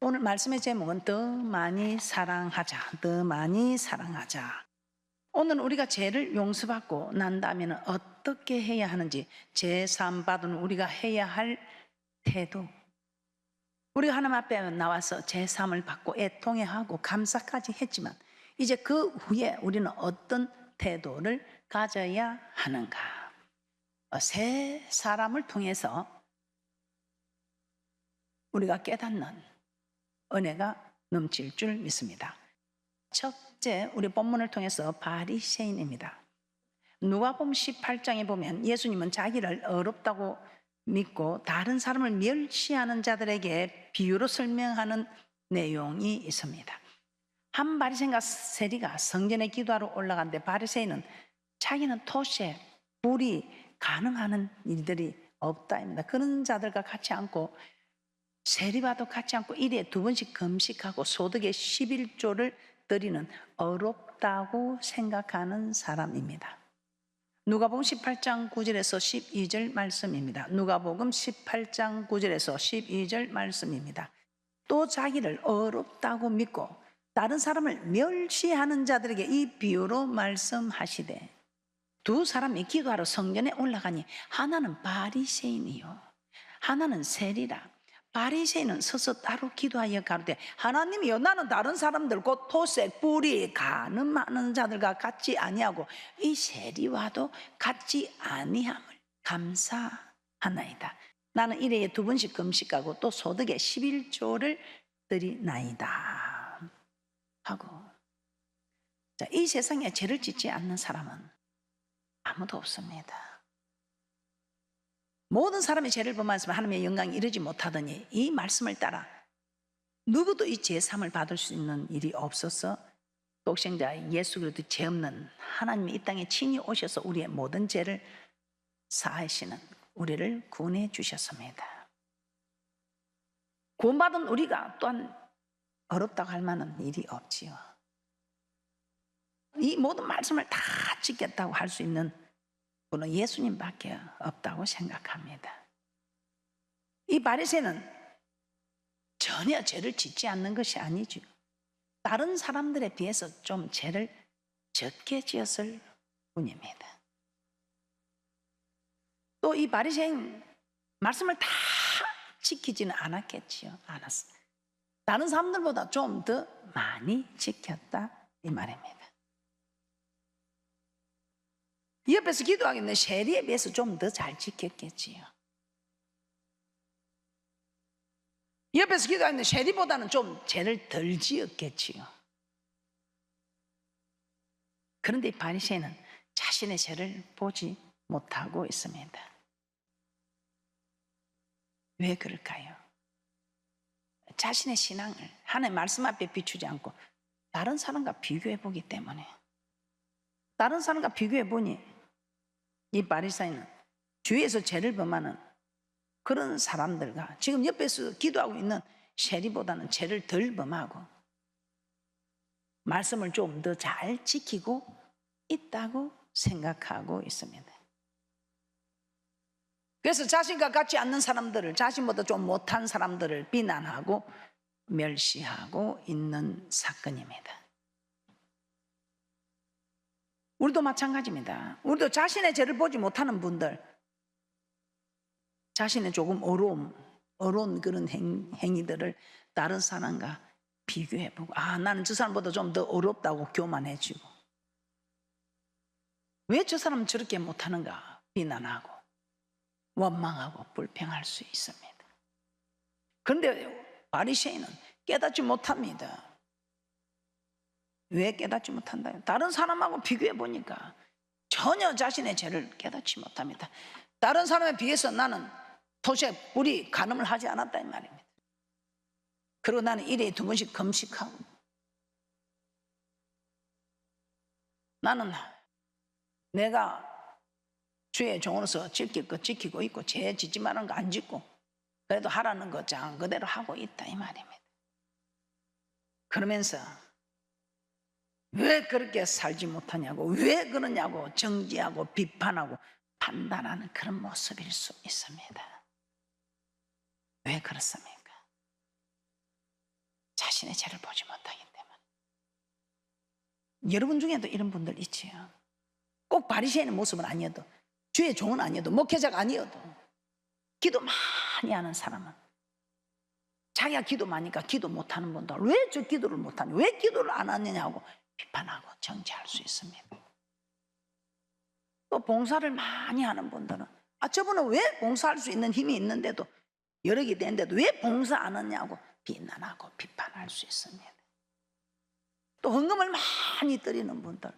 오늘 말씀의 제목은 더 많이 사랑하자, 더 많이 사랑하자. 오늘 우리가 죄를 용서받고 난 다음에는 어떻게 해야 하는지, 죄사함 받은 우리가 해야 할 태도, 우리가 하나님 앞에 나와서 죄사함을 받고 애통해하고 감사까지 했지만 이제 그 후에 우리는 어떤 태도를 가져야 하는가? 세 사람을 통해서 우리가 깨닫는 은혜가 넘칠 줄 믿습니다. 첫째, 우리 본문을 통해서 바리새인입니다. 누가복음 18장에 보면 예수님은 자기를 어렵다고 믿고 다른 사람을 멸시하는 자들에게 비유로 설명하는 내용이 있습니다. 한 바리새인과 세리가 성전에 기도하러 올라갔는데 바리새인은 자기는 토색, 불이 가능한 일들이 없다입니다. 그런 자들과 같이 앉고 세리와도 같이 앉고 일에 2번씩 금식하고 소득의 11조를 드리는 어렵다고 생각하는 사람입니다. 누가복음 18장 9절에서 12절 말씀입니다. 누가복음 18장 9절에서 12절 말씀입니다. 또 자기를 어렵다고 믿고 다른 사람을 멸시하는 자들에게 이 비유로 말씀하시되, 두 사람이 기도하러 성전에 올라가니 하나는 바리새인이요 하나는 세리라. 바리새인은 서서 따로 기도하여 가로되, 하나님이여, 나는 다른 사람들 곧 토색, 불이 간음하는 자들과 같이 아니하고 이 세리와도 같이 아니함을 감사하나이다. 나는 일회에 2번씩 금식하고 또 소득의 11조를 드리나이다 하고. 자, 이 세상에 죄를 짓지 않는 사람은 아무도 없습니다. 모든 사람이 죄를 범하였으면 하나님의 영광이 이르지 못하더니 이 말씀을 따라 누구도 이 죄사함을 받을 수 있는 일이 없어서 독생자 예수 그리스도 죄 없는 하나님이 이 땅에 친히 오셔서 우리의 모든 죄를 사하시는 우리를 구원해 주셨습니다. 구원받은 우리가 또한 어렵다고 할 만한 일이 없지요. 이 모든 말씀을 다 지켰다고 할 수 있는 분은 예수님밖에 없다고 생각합니다. 이 바리새인은 전혀 죄를 짓지 않는 것이 아니죠. 다른 사람들에 비해서 좀 죄를 적게 지었을 뿐입니다. 또 이 바리새인 말씀을 다 지키지는 않았겠지요. 않았어요. 다른 사람들보다 좀 더 많이 지켰다 이 말입니다. 옆에서 기도하겠는 세리에 비해서 좀 더 잘 지켰겠지요. 옆에서 기도하는 세리보다는 좀 죄를 덜 지었겠지요. 그런데 이 바리새인은 자신의 죄를 보지 못하고 있습니다. 왜 그럴까요? 자신의 신앙을 하나님의 말씀 앞에 비추지 않고 다른 사람과 비교해 보기 때문에. 다른 사람과 비교해 보니 이 바리새인은 주위에서 죄를 범하는 그런 사람들과 지금 옆에서 기도하고 있는 세리보다는 죄를 덜 범하고 말씀을 좀 더 잘 지키고 있다고 생각하고 있습니다. 그래서 자신과 같지 않는 사람들을, 자신보다 좀 못한 사람들을 비난하고 멸시하고 있는 사건입니다. 우리도 마찬가지입니다. 우리도 자신의 죄를 보지 못하는 분들, 자신의 조금 어려운 그런 행위들을 다른 사람과 비교해보고, 나는 저 사람보다 좀 더 어렵다고 교만해지고, 왜 저 사람은 저렇게 못하는가 비난하고 원망하고 불평할 수 있습니다. 그런데 바리새인은 깨닫지 못합니다. 왜 깨닫지 못한다요? 다른 사람하고 비교해 보니까 전혀 자신의 죄를 깨닫지 못합니다. 다른 사람에 비해서 나는 토색, 불이 간음을 하지 않았다 이 말입니다. 그리고 나는 일회에 2번씩 금식하고 나는 내가 주의 종으로서 지킬 것 지키고 있고 죄 짓지 말라는 거 안 짓고 그래도 하라는 거 장 그대로 하고 있다 이 말입니다. 그러면서 왜 그렇게 살지 못하냐고, 왜 그러냐고 정지하고 비판하고 판단하는 그런 모습일 수 있습니다. 왜 그렇습니까? 자신의 죄를 보지 못하기 때문에. 여러분 중에도 이런 분들 있지요. 꼭 바리새인의 모습은 아니어도, 주의 종은 아니어도, 목회자가 아니어도, 기도 많이 하는 사람은 자기가 기도 많으니까 기도 못하는 분들, 왜 저 기도를 못하냐, 왜 기도를 안 하느냐고 비판하고 정죄할 수 있습니다. 또 봉사를 많이 하는 분들은 저분은 왜 봉사할 수 있는 힘이 있는데도, 여력이 되는데도 왜 봉사 안 하냐고 비난하고 비판할 수 있습니다. 또 헌금을 많이 드리는 분들,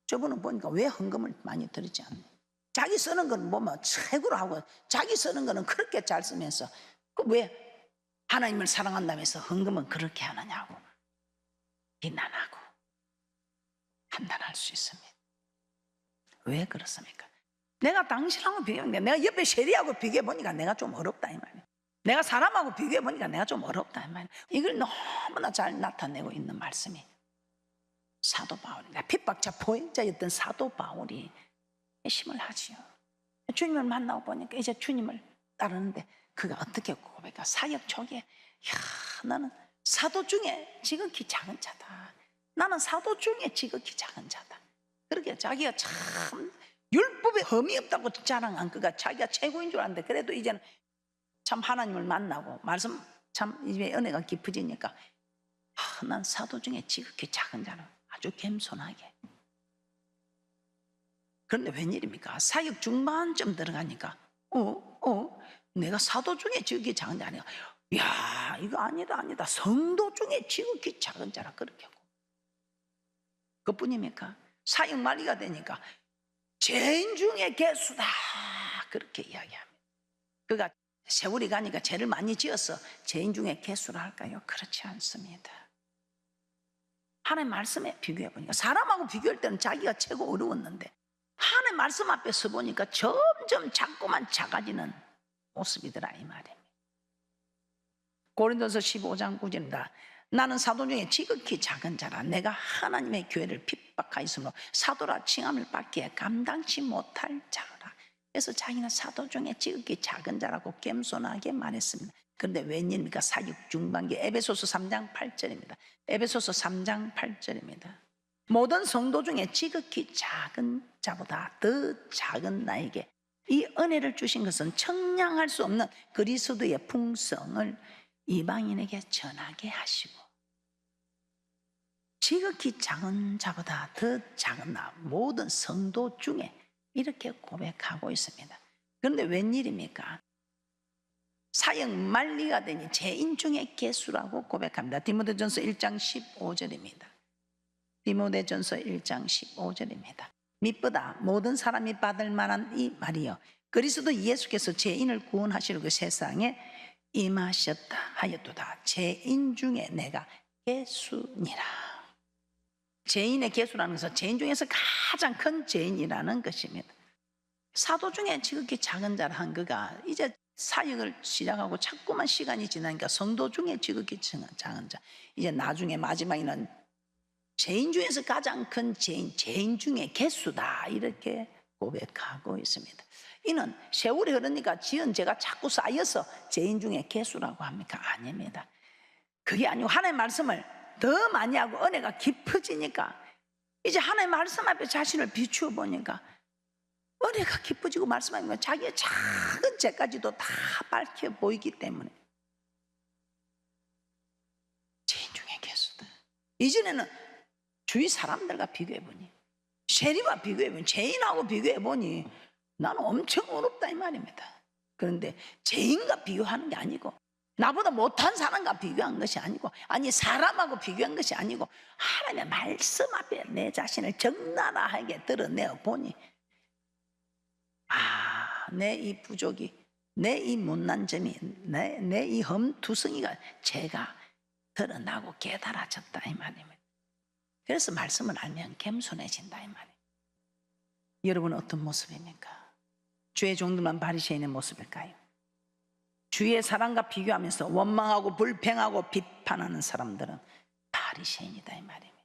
저분은 보니까 왜 헌금을 많이 드리지 않나요? 자기 쓰는 건 보면 최고로 하고, 자기 쓰는 거는 그렇게 잘 쓰면서 왜 하나님을 사랑한다면서 헌금은 그렇게 하느냐고 비난하고 판단할 수 있습니다. 왜 그렇습니까? 내가 당신하고 비교해보니까, 내가 옆에 셰리하고 비교해보니까 내가 좀 어렵다 이 말이에요. 내가 사람하고 비교해보니까 내가 좀 어렵다 이 말이에요. 이걸 너무나 잘 나타내고 있는 말씀이 사도 바울입니다. 핍박자 포획자였던 사도 바울이 회심을 하지요. 주님을 만나고 보니까 이제 주님을 따르는데 그가 어떻게 고백할까? 사역 초기에 나는 사도 중에 지극히 작은 자다. 나는 사도 중에 지극히 작은 자다. 그렇게 자기가 참 율법에 흠이 없다고 자랑한 그가 자기가 최고인 줄 알았는데, 그래도 이제는 참 하나님을 만나고 말씀 참 입에 은혜가 깊어지니까 난 사도 중에 지극히 작은 자는 아주 겸손하게. 그런데 웬일입니까? 사역 중반쯤 들어가니까 내가 사도 중에 지극히 작은 자 아니야. 야, 이거 아니다. 성도 중에 지극히 작은 자라 그렇게 하고. 그뿐입니까? 사역 말기가 되니까 죄인 중에 괴수다 그렇게 이야기합니다. 그가 세월이 가니까 죄를 많이 지어서 죄인 중에 괴수라 할까요? 그렇지 않습니다. 하나님 말씀에 비교해 보니까, 사람하고 비교할 때는 자기가 최고 어려웠는데 하나님 말씀 앞에 서 보니까 점점 작고만 작아지는 모습이더라 이 말입니다. 고린도서 15장 9절입니다. 나는 사도 중에 지극히 작은 자라. 내가 하나님의 교회를 핍박하였으므로 사도라 칭함을 받기에 감당치 못할 자라. 그래서 자기는 사도 중에 지극히 작은 자라고 겸손하게 말했습니다. 그런데 웬일입니까? 사역 중반기, 에베소서 3장 8절입니다. 에베소서 3장 8절입니다. 모든 성도 중에 지극히 작은 자보다 더 작은 나에게 이 은혜를 주신 것은 청량할 수 없는 그리스도의 풍성을 이방인에게 전하게 하시고, 지극히 작은 자보다 더 작은 나, 모든 성도 중에 이렇게 고백하고 있습니다. 그런데 웬일입니까? 사역 말리가 되니 죄인 중에 괴수라고 고백합니다. 디모데전서 1장 15절입니다. 디모데전서 1장 15절입니다. mit보다 모든 사람이 받을 만한 이 말이요, 그리스도 예수께서 죄인을 구원하시려고 그 세상에 임하셨다 하였도다. 죄인 중에 내가 괴수니라. 죄인의 괴수라는 것은 죄인 중에서 가장 큰 죄인이라는 것입니다. 사도 중에 지극히 작은 자라 한 그가 이제 사역을 시작하고 자꾸만 시간이 지나니까 성도 중에 지극히 작은 자, 이제 나중에 마지막에는 죄인 중에서 가장 큰 죄인 중에 괴수다 이렇게 고백하고 있습니다. 이는 세월이 흐르니까 지은 죄가 자꾸 쌓여서 죄인 중에 괴수라고 합니까? 아닙니다. 그게 아니고 하나님의 말씀을 더 많이 하고 은혜가 깊어지니까 이제 하나님의 말씀 앞에 자신을 비추어 보니까 은혜가 깊어지고 말씀하니까 자기의 작은 죄까지도 다 밝혀 보이기 때문에 죄인 중에 괴수다. 이전에는 주위 사람들과 비교해 보니, 세리와 비교해 보니, 죄인하고 비교해 보니 나는 엄청 어렵다 이 말입니다. 그런데 죄인과 비교하는 게 아니고, 나보다 못한 사람과 비교한 것이 아니고, 아니 사람하고 비교한 것이 아니고 하나님의 말씀 앞에 내 자신을 적나라하게 드러내어 보니, 내 이 부족이, 내 이 못난 점이, 내 이 험투성이가 제가 드러나고 깨달아졌다 이 말입니다. 그래서 말씀을 알면 겸손해진다 이 말이에요. 여러분은 어떤 모습입니까? 주의 종들만 바리새인의 모습일까요? 주의 사랑과 비교하면서 원망하고 불평하고 비판하는 사람들은 바리새인이다 이 말입니다.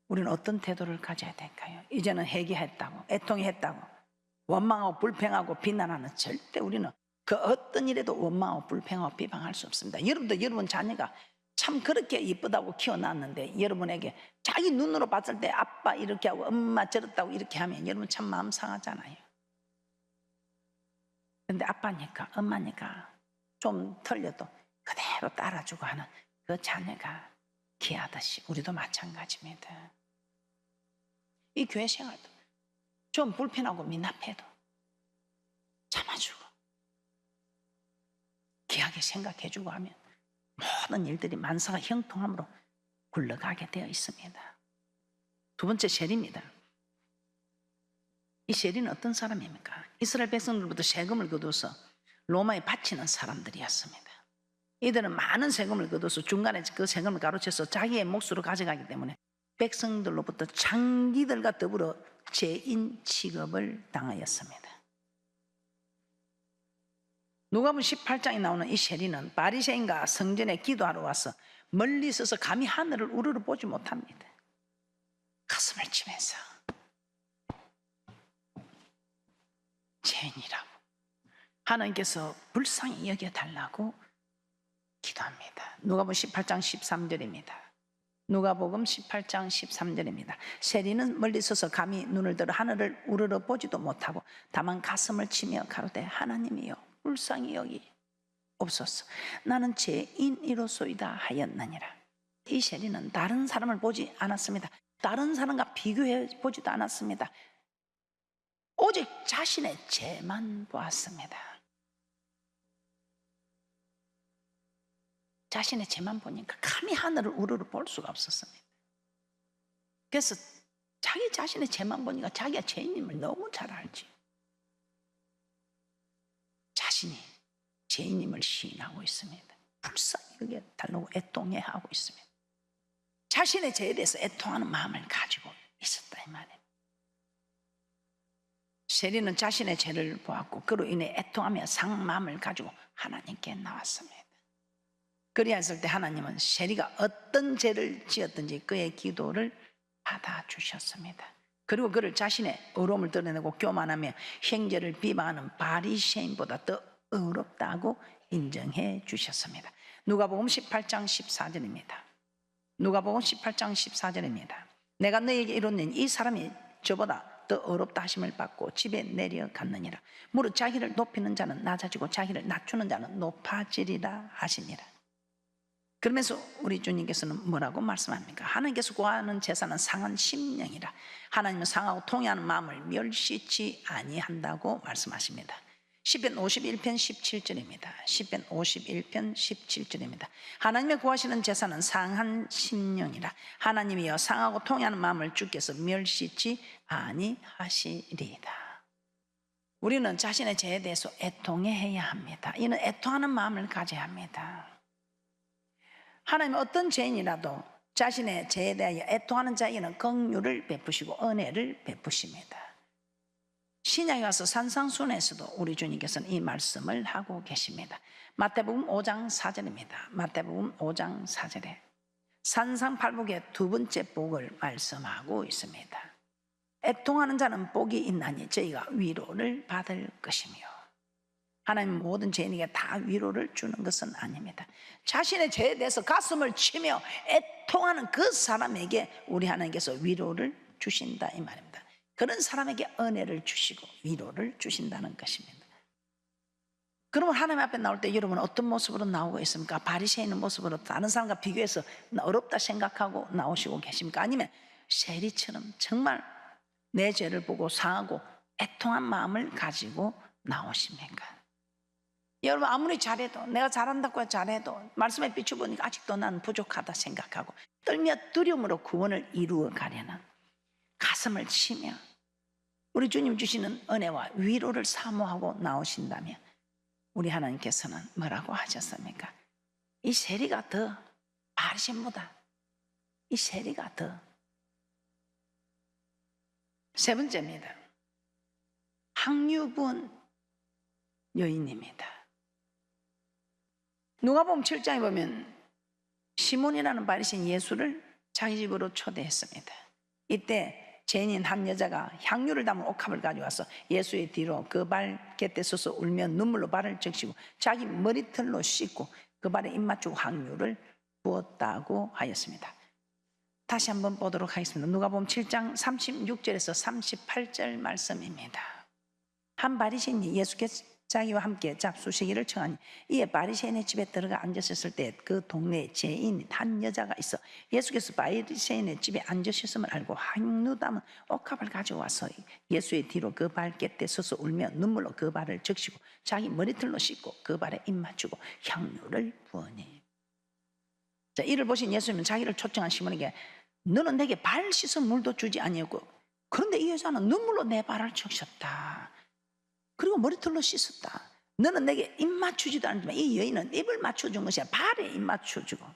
우리는 어떤 태도를 가져야 될까요? 이제는 회개했다고, 애통했다고 원망하고 불평하고 비난하는 절대 우리는 그 어떤 일에도 원망하고 불평하고 비방할 수 없습니다. 여러분도 여러분 자녀가 참 그렇게 이쁘다고 키워놨는데 여러분에게 자기 눈으로 봤을 때 아빠 이렇게 하고 엄마 저렇다고 이렇게 하면 여러분 참 마음 상하잖아요. 근데 아빠니까 엄마니까 좀 틀려도 그대로 따라주고 하는 그 자녀가 귀하듯이 우리도 마찬가지입니다. 이 교회 생활도 좀 불편하고 미납해도 참아주고 귀하게 생각해주고 하면 모든 일들이 만사가 형통함으로 굴러가게 되어 있습니다. 두 번째 셀입니다. 이 셀이는 어떤 사람입니까? 이스라엘 백성들부터 세금을 거둬서 로마에 바치는 사람들이었습니다. 이들은 많은 세금을 거둬서 중간에 그 세금을 가로채서 자기의 몫으로 가져가기 때문에 백성들로부터 장기들과 더불어 죄인 취급을 당하였습니다. 누가복음 18장에 나오는 이 세리는 바리새인과 성전에 기도하러 와서 멀리 서서 감히 하늘을 우러러 보지 못합니다. 가슴을 치면서 죄인이라고 하나님께서 불쌍히 여겨달라고 기도합니다. 누가복음 18장 13절입니다. 누가복음 18장 13절입니다. 세리는 멀리 서서 감히 눈을 들어 하늘을 우러러 보지도 못하고 다만 가슴을 치며 가로되 하나님이여 불쌍히 여기 없소서 나는 죄인이로소이다 하였느니라. 이 세리는 다른 사람을 보지 않았습니다. 다른 사람과 비교해 보지도 않았습니다. 오직 자신의 죄만 보았습니다. 자신의 죄만 보니까 감히 하늘을 우러러 볼 수가 없었습니다. 그래서 자기 자신의 죄만 보니까 자기가 죄인임을 너무 잘 알지. 자신이 죄인임을 시인하고 있습니다. 불쌍히 여겨달라고 애통해하고 있습니다. 자신의 죄에 대해서 애통하는 마음을 가지고 있었다 이 말이에요. 세리는 자신의 죄를 보았고 그로 인해 애통하며 상마음을 가지고 하나님께 나왔습니다. 그리하였을 때 하나님은 세리가 어떤 죄를 지었든지 그의 기도를 받아주셨습니다. 그리고 그를 자신의 의로움을 드러내고 교만하며 형제를 비방하는 바리새인보다 더 의롭다고 인정해 주셨습니다. 누가복음 18장 14절입니다. 누가복음 18장 14절입니다. 내가 너에게 이르노니 이 사람이 저보다 더 의롭다 하심을 받고 집에 내려갔느니라. 무릇 자기를 높이는 자는 낮아지고 자기를 낮추는 자는 높아지리라 하시니라. 그러면서 우리 주님께서는 뭐라고 말씀합니까? 하나님께서 구하는 제사는 상한 심령이라. 하나님은 상하고 통회하는 마음을 멸시치 아니한다고 말씀하십니다. 시편 51편 17절입니다. 시편 51편 17절입니다. 하나님의 구하시는 제사는 상한 심령이라. 하나님이여 상하고 통회하는 마음을 주께서 멸시치 아니하시리이다. 우리는 자신의 죄에 대해서 애통해야 합니다. 이는 애통하는 마음을 가져야 합니다. 하나님은 어떤 죄인이라도 자신의 죄에 대하여 애통하는 자에게는 긍휼을 베푸시고 은혜를 베푸십니다. 신약에 가서 산상순에서도 우리 주님께서는 이 말씀을 하고 계십니다. 마태복음 5장 4절입니다. 마태복음 5장 4절에 산상팔복의 두 번째 복을 말씀하고 있습니다. 애통하는 자는 복이 있나니 저희가 위로를 받을 것이며. 하나님은 모든 죄인에게 다 위로를 주는 것은 아닙니다. 자신의 죄에 대해서 가슴을 치며 애통하는 그 사람에게 우리 하나님께서 위로를 주신다 이 말입니다. 그런 사람에게 은혜를 주시고 위로를 주신다는 것입니다. 그러면 하나님 앞에 나올 때 여러분 어떤 모습으로 나오고 있습니까? 바리새인의 모습으로 다른 사람과 비교해서 어렵다 생각하고 나오시고 계십니까? 아니면 세리처럼 정말 내 죄를 보고 상하고 애통한 마음을 가지고 나오십니까? 여러분 아무리 잘해도 내가 잘한다고 잘해도 말씀에 비춰보니까 아직도 나는 부족하다 생각하고 떨며 두려움으로 구원을 이루어 가려는 가슴을 치며 우리 주님 주시는 은혜와 위로를 사모하고 나오신다면 우리 하나님께서는 뭐라고 하셨습니까? 이 세리가 더 바리새인보다 이 세리가 더. 세 번째입니다. 항유분 여인입니다. 누가복음 7장에 보면 시몬이라는 바리새인 예수를 자기 집으로 초대했습니다. 이때 죄인인 한 여자가 향유를 담은 옥합을 가져와서 예수의 뒤로 그 발 곁에 서서 울며 눈물로 발을 적시고 자기 머리털로 씻고 그 발에 입 맞추고 향유를 부었다고 하였습니다. 다시 한번 보도록 하겠습니다. 누가복음 7장 36절에서 38절 말씀입니다. 한 바리새인이 예수께서 자기와 함께 잡수시기를 청하니 이에 바리새인의 집에 들어가 앉으셨을 때 그 동네에 죄인 한 여자가 있어 예수께서 바리새인의 집에 앉으셨음을 알고 향유 담은 옥합을 가져와서 예수의 뒤로 그 발곁에 서서 울며 눈물로 그 발을 적시고 자기 머리털로 씻고 그 발에 입 맞추고 향유를 부으니. 자, 이를 보신 예수님은 자기를 초청한 시몬에게 너는 내게 발 씻은 물도 주지 아니었고 그런데 이 여자는 눈물로 내 발을 적셨다. 그리고 머리털로 씻었다. 너는 내게 입 맞추지도 않지만 이 여인은 입을 맞춰준 것이 아니라 발에 입 맞춰주고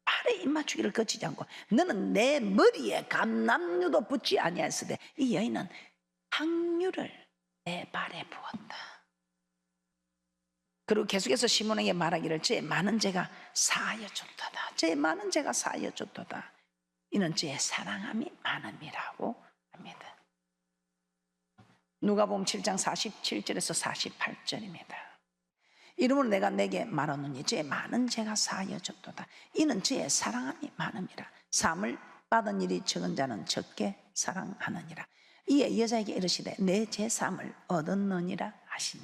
발에 입 맞추기를 거치지 않고 너는 내 머리에 감람유도 붓지 아니하였으되 이 여인은 향유를 내 발에 부었다. 그리고 계속해서 시몬에게 말하기를 제 많은 죄가 사하여 줬도다. 제 많은 죄가 사하여 줬도다. 이는 주의 사랑함이 많음이라고 합니다. 누가복음 7장 47절에서 48절입니다. 이러므로 내가 내게 말하노니 주의 많은 죄가 사하여 줬도다. 이는 주의 사랑함이 많음이라. 사함을 받은 일이 적은 자는 적게 사랑하느니라. 이에 여자에게 이르시되 내 죄 사함을 얻었느니라 하시니.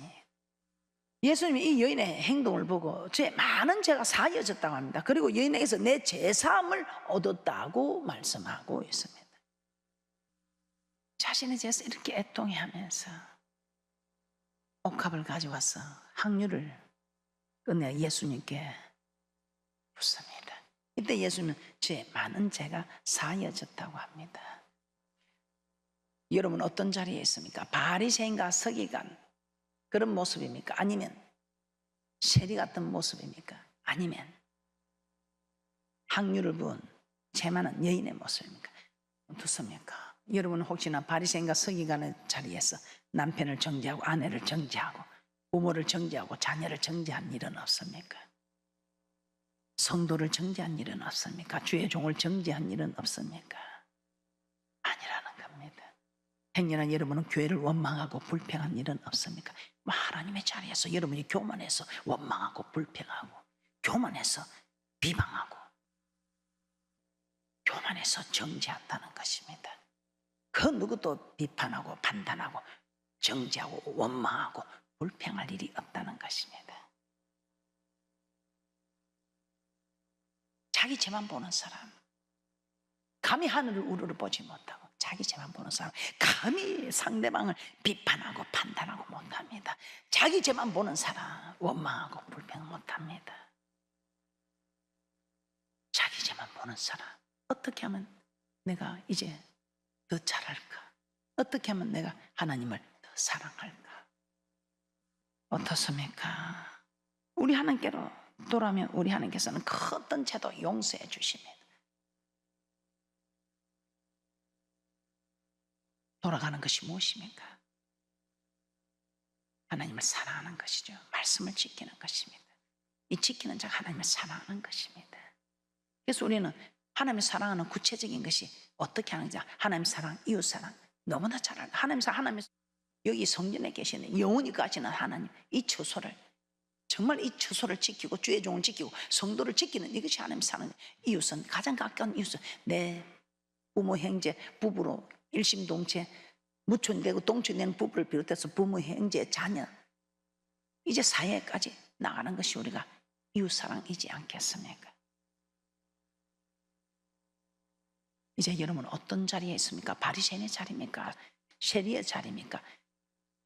예수님이 이 여인의 행동을 보고 죄 많은 죄가 사하여졌다고 합니다. 그리고 여인에게서 내 죄 사함을 얻었다고 말씀하고 있습니다. 자신의 죄에서 이렇게 애통해하면서 옥합을 가져와서 향유를 꺼내 예수님께 붓습니다. 이때 예수님은 죄 많은 죄가 사하여졌다고 합니다. 여러분 어떤 자리에 있습니까? 바리새인과 서기관 그런 모습입니까? 아니면 세리 같은 모습입니까? 아니면 향유를 부은 죄 많은 여인의 모습입니까? 어떻습니까? 여러분은 혹시나 바리새인과 서기관의 자리에서 남편을 정죄하고 아내를 정죄하고 부모를 정죄하고 자녀를 정죄한 일은 없습니까? 성도를 정죄한 일은 없습니까? 주의 종을 정죄한 일은 없습니까? 아니라는 겁니다. 행여나 여러분은 교회를 원망하고 불평한 일은 없습니까? 하나님의 자리에서 여러분이 교만해서 원망하고 불평하고 교만해서 비방하고 교만해서 정죄한다는 것입니다. 그 누구도 비판하고 판단하고 정죄하고 원망하고 불평할 일이 없다는 것입니다. 자기 죄만 보는 사람, 감히 하늘을 우러러 보지 못하고 자기 죄만 보는 사람, 감히 상대방을 비판하고 판단하고 못합니다. 자기 죄만 보는 사람, 원망하고 불평 못합니다. 자기 죄만 보는 사람, 어떻게 하면 내가 이제 더 잘할까? 어떻게 하면 내가 하나님을 더 사랑할까? 어떻습니까? 우리 하나님께로 돌아오면 우리 하나님께서는 그 어떤 죄도 용서해 주십니다. 돌아가는 것이 무엇입니까? 하나님을 사랑하는 것이죠. 말씀을 지키는 것입니다. 이 지키는 자가 하나님을 사랑하는 것입니다. 그래서 우리는 하나님을 사랑하는 구체적인 것이 어떻게 하는지 하나님 사랑, 이웃 사랑 너무나 잘 알고 하나님 사랑, 하나님 여기 성전에 계시는 영원히 가시는 하나님 이 처소를 정말 이 처소를 지키고 주의 종을 지키고 성도를 지키는 이것이 하나님 사랑. 이웃은 가장 가까운 이웃은 내 부모 형제 부부로 일심동체 무촌되고 동촌된 부부를 비롯해서 부모 형제 자녀 이제 사회까지 나가는 것이 우리가 이웃 사랑이지 않겠습니까? 이제 여러분 어떤 자리에 있습니까? 바리새인의 자리입니까? 세리의 자리입니까?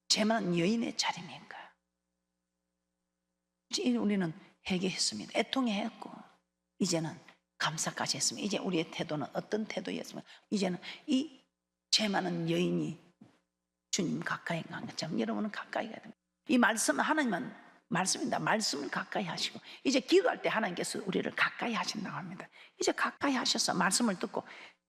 죄 많은 여인의 자리입니까? 이제 우리는 회개했습니다. 애통해했고 이제는 감사까지 했습니다. 이제 우리의 태도는 어떤 태도였습니까? 이제는 이 죄 많은 여인이 주님 가까이 간 것처럼 여러분은 가까이 가야 됩니다. 이 말씀은 하나님은 말씀입니다. 말씀을 가까이 하시고 이제 기도할 때 하나님께서 우리를 가까이 하신다고 합니다. 이제 가까이 하셔서 말씀을 듣고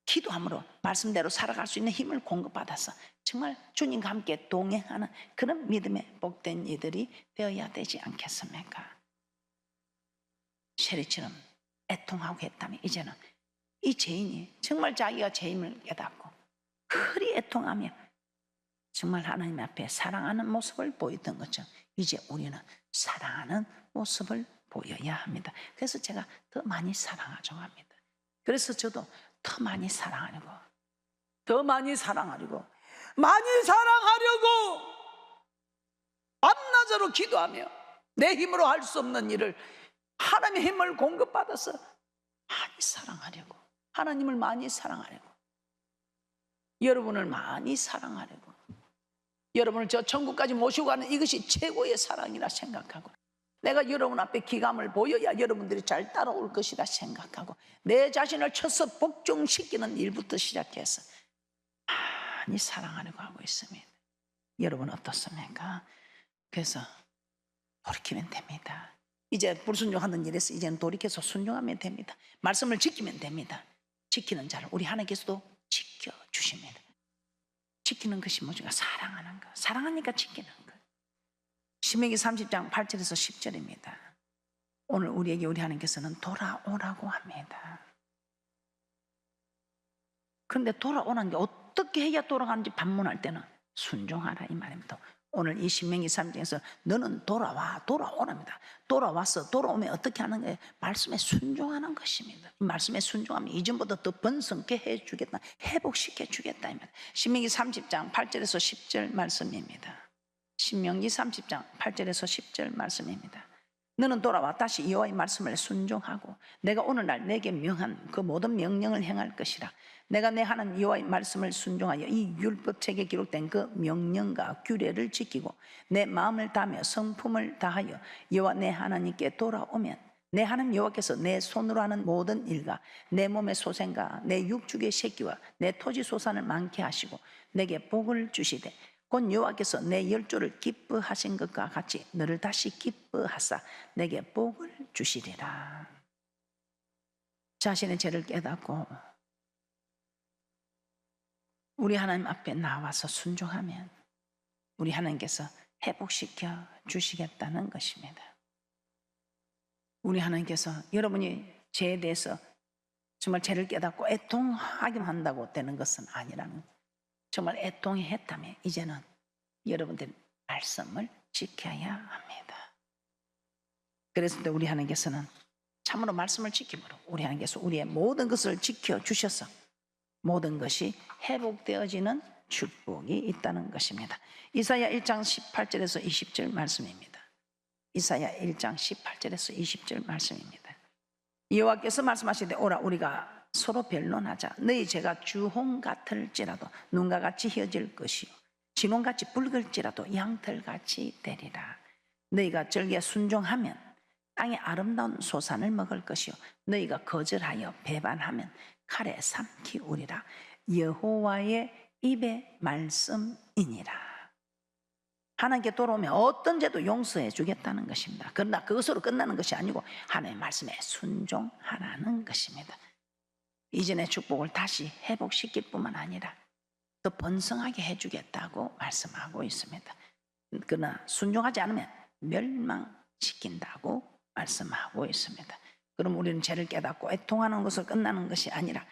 기도함으로 말씀대로 살아갈 수 있는 힘을 공급받아서 정말 주님과 함께 동행하는 그런 믿음의 복된 이들이 되어야 되지 않겠습니까? 세리처럼 애통하고 했다면 이제는 이 죄인이 정말 자기가 죄임을 깨닫고 그리 애통하며 정말 하나님 앞에 사랑하는 모습을 보였던 것처럼 이제 우리는 사랑하는 모습을 보여야 합니다. 그래서 제가 더 많이 사랑하자고 합니다. 그래서 저도 더 많이 사랑하려고, 더 많이 사랑하려고, 많이 사랑하려고 밤낮으로 기도하며 내 힘으로 할 수 없는 일을 하나님의 힘을 공급받아서 많이 사랑하려고, 하나님을 많이 사랑하려고, 여러분을 많이 사랑하려고, 여러분을 저 천국까지 모시고 가는 이것이 최고의 사랑이라 생각하고, 내가 여러분 앞에 기감을 보여야 여러분들이 잘 따라올 것이라 생각하고, 내 자신을 쳐서 복종시키는 일부터 시작해서 많이 사랑하려고 하고 있습니다. 여러분 어떻습니까? 그래서 돌이키면 됩니다. 이제 불순종하는 일에서 이제는 돌이켜서 순종하면 됩니다. 말씀을 지키면 됩니다. 지키는 자를 우리 하나님께서도 지켜주십니다. 지키는 것이 뭐죠? 사랑하는 것. 사랑하니까 지키는 것. 신명기 30장 8절에서 10절입니다. 오늘 우리에게 우리 하나님께서는 돌아오라고 합니다. 그런데 돌아오는 게 어떻게 해야 돌아가는지 반문할 때는 순종하라 이 말입니다. 오늘 이 신명기 3장에서 너는 돌아오랍니다. 돌아와서 돌아오면 어떻게 하는 거예요? 말씀에 순종하는 것입니다. 이 말씀에 순종하면 이전보다 더 번성케 해주겠다, 회복시켜 주겠다. 신명기 30장 8절에서 10절 말씀입니다. 신명기 30장 8절에서 10절 말씀입니다. 너는 돌아와 다시 여호와의 말씀을 순종하고 내가 오늘날 내게 명한 그 모든 명령을 행할 것이라. 내가 내 하나님 여호와의 말씀을 순종하여 이 율법책에 기록된 그 명령과 규례를 지키고 내 마음을 다하며 성품을 다하여 여호와 내 하나님께 돌아오면 내 하나님 여호와께서 내 손으로 하는 모든 일과 내 몸의 소생과 내 육축의 새끼와 내 토지 소산을 많게 하시고 내게 복을 주시되 곧 여호와께서 내 열조를 기뻐하신 것과 같이 너를 다시 기뻐하사 내게 복을 주시리라. 자신의 죄를 깨닫고 우리 하나님 앞에 나와서 순종하면 우리 하나님께서 회복시켜 주시겠다는 것입니다. 우리 하나님께서 여러분이 죄에 대해서 정말 죄를 깨닫고 애통하기만 한다고 되는 것은 아니라는, 정말 애통해 했다면 이제는 여러분들 말씀을 지켜야 합니다. 그래서 우리 하나님께서는 참으로 말씀을 지킴으로 우리 하나님께서 우리의 모든 것을 지켜주셔서 모든 것이 회복되어지는 축복이 있다는 것입니다. 이사야 1장 18절에서 20절 말씀입니다. 이사야 1장 18절에서 20절 말씀입니다. 여호와께서 말씀하시되 오라 우리가 서로 변론하자. 너희 죄가 주홍 같을지라도 눈과 같이 휘어질 것이요 진홍같이 붉을지라도 양털같이 되리라. 너희가 절기에 순종하면 땅의 아름다운 소산을 먹을 것이요 너희가 거절하여 배반하면 칼에 삼키우리라. 여호와의 입의 말씀이니라. 하나님께 돌아오면 어떤 죄도 용서해 주겠다는 것입니다. 그러나 그것으로 끝나는 것이 아니고 하나님의 말씀에 순종하라는 것입니다. 이전의 축복을 다시 회복시킬 뿐만 아니라 더 번성하게 해주겠다고 말씀하고 있습니다. 그러나 순종하지 않으면 멸망시킨다고 말씀하고 있습니다. 그럼 우리는 죄를 깨닫고 애통하는 것으로 끝나는 것이 아니라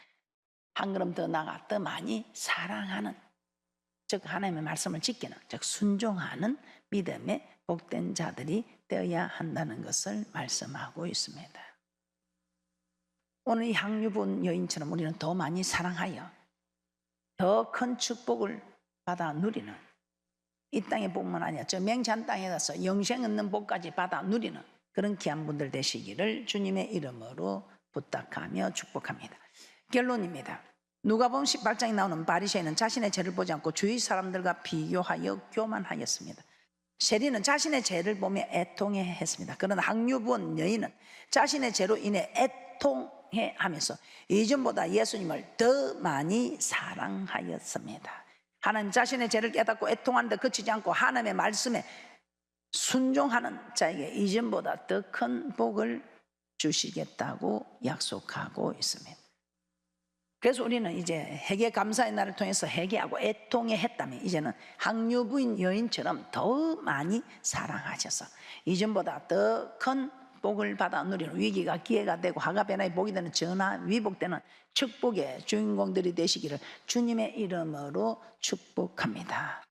한 걸음 더 나아가 더 많이 사랑하는, 즉 하나님의 말씀을 지키는, 즉 순종하는 믿음의 복된 자들이 되어야 한다는 것을 말씀하고 있습니다. 오늘 이 향유분 여인처럼 우리는 더 많이 사랑하여 더 큰 축복을 받아 누리는, 이 땅의 복만 아니라 저 맹찬 땅에 가서 영생 얻는 복까지 받아 누리는 그런 귀한 분들 되시기를 주님의 이름으로 부탁하며 축복합니다. 결론입니다. 누가복음 18장에 나오는 바리새인은 자신의 죄를 보지 않고 주위 사람들과 비교하여 교만하였습니다. 세리는 자신의 죄를 보며 애통해 했습니다. 그러나 항유부원 여인은 자신의 죄로 인해 애통해 하면서 이전보다 예수님을 더 많이 사랑하였습니다. 하나님 자신의 죄를 깨닫고 애통하는데 그치지 않고 하나님의 말씀에 순종하는 자에게 이전보다 더 큰 복을 주시겠다고 약속하고 있습니다. 그래서 우리는 이제 회개 감사의 날을 통해서 회개하고 애통해 했다면 이제는 항유부인 여인처럼 더 많이 사랑하셔서 이전보다 더 큰 복을 받아 누리는, 위기가 기회가 되고 화가 변화의 복이 되는, 전화 위복되는 축복의 주인공들이 되시기를 주님의 이름으로 축복합니다.